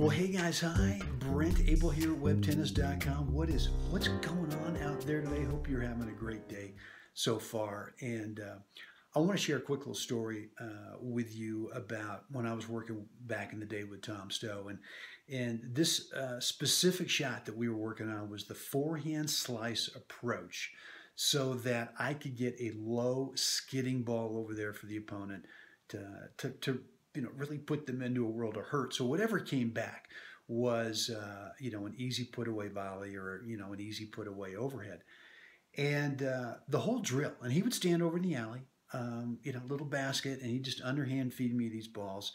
Well, hey guys, hi. Brent Abel here at WebTennis.com. What's going on out there today? Hope you're having a great day so far. And I want to share a quick little story with you about when I was working back in the day with Tom Stowe. And this specific shot that we were working on was the forehand slice approach, so that I could get a low skidding ball over there for the opponent to really put them into a world of hurt. So whatever came back was, an easy put away volley or, an easy put away overhead. And the whole drill, and he would stand over in the alley, little basket, and he'd just underhand feed me these balls.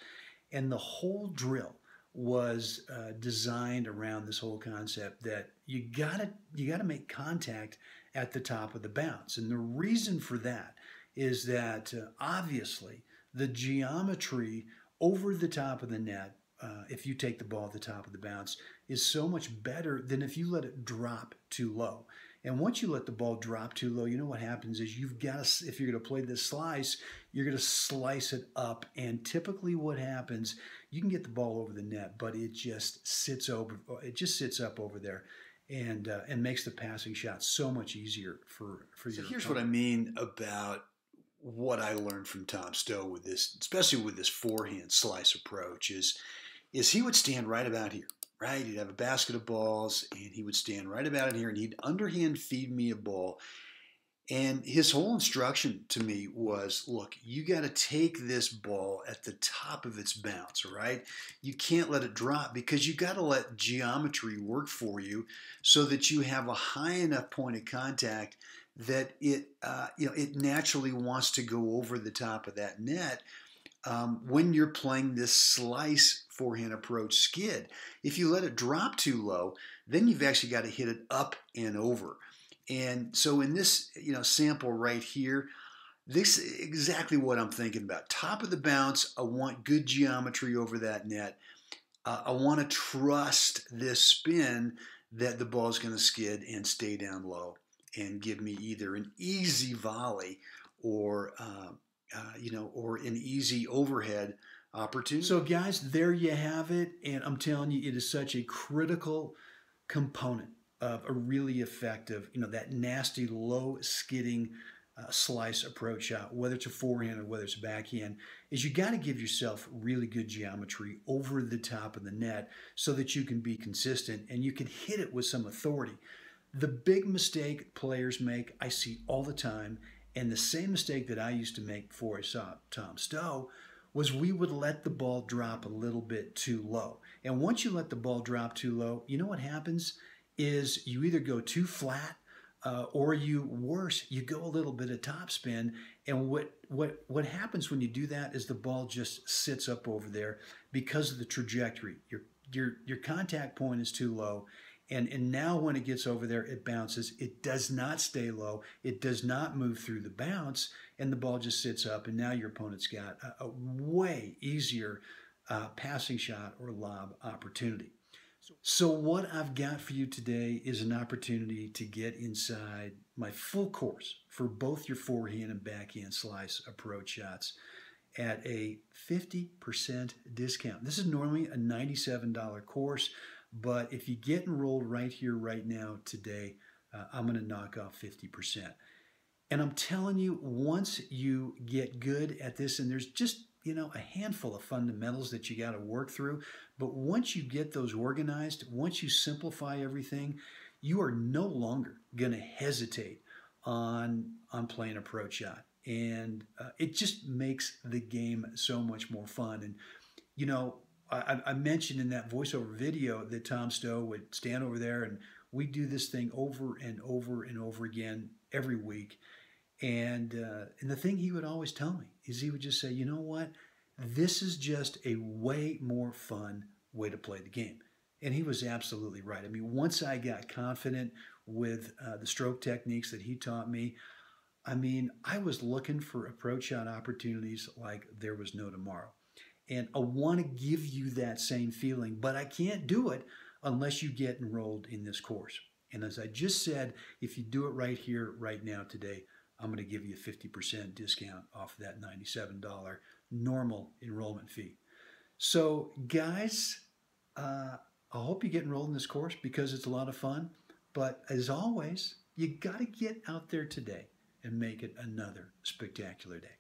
And the whole drill was designed around this whole concept that you gotta make contact at the top of the bounce. And the reason for that is that obviously the geometry over the top of the net, if you take the ball at the top of the bounce, is so much better than if you let it drop too low. And once you let the ball drop too low, you know what happens is if you're going to play this slice, you're going to slice it up. And typically what happens, you can get the ball over the net, but it just sits up over there and makes the passing shot so much easier for your opponent. Here's what I mean about what I learned from Tom Stowe with this, especially with this forehand slice approach, is he would stand right about here, right? He'd have a basket of balls, and he would stand right about it here, and he'd underhand feed me a ball. And his whole instruction to me was, look, you got to take this ball at the top of its bounce, right? You can't let it drop because you got to let geometry work for you so that you have a high enough point of contact that it naturally wants to go over the top of that net when you're playing this slice forehand approach skid. If you let it drop too low, then you've actually got to hit it up and over. And so in this sample right here, this is exactly what I'm thinking about. Top of the bounce, I want good geometry over that net. I want to trust this spin that the ball is going to skid and stay down low and give me either an easy volley or an easy overhead opportunity. So guys, there you have it. And I'm telling you, it is such a critical component of a really effective, that nasty low skidding slice approach shot, whether it's a forehand or whether it's a backhand, is you got to give yourself really good geometry over the top of the net so that you can be consistent and you can hit it with some authority. The big mistake players make, I see all the time, and the same mistake that I used to make before I saw Tom Stowe, was we would let the ball drop a little bit too low. And once you let the ball drop too low, you know what happens is you either go too flat or you go a little bit of topspin. And what happens when you do that is the ball just sits up over there because of the trajectory. Your contact point is too low. And now when it gets over there, it bounces. It does not stay low. It does not move through the bounce, and the ball just sits up. And now your opponent's got a way easier passing shot or lob opportunity. So what I've got for you today is an opportunity to get inside my full course for both your forehand and backhand slice approach shots at a 50% discount. This is normally a $97 course. But if you get enrolled right here, right now, today, I'm going to knock off 50%. And I'm telling you, once you get good at this, and there's just, a handful of fundamentals that you got to work through, but once you get those organized, once you simplify everything, you are no longer going to hesitate on playing approach shot. And it just makes the game so much more fun. And, I mentioned in that voiceover video that Tom Stowe would stand over there and we do this thing over and over and over again every week. And the thing he would always tell me is he would just say, you know what, this is just a way more fun way to play the game. And he was absolutely right. I mean, once I got confident with the stroke techniques that he taught me, I was looking for approach shot opportunities like there was no tomorrow. And I want to give you that same feeling, but I can't do it unless you get enrolled in this course. And as I just said, if you do it right here, right now, today, I'm going to give you a 50% discount off of that $97 normal enrollment fee. So guys, I hope you get enrolled in this course because it's a lot of fun. But as always, you got to get out there today and make it another spectacular day.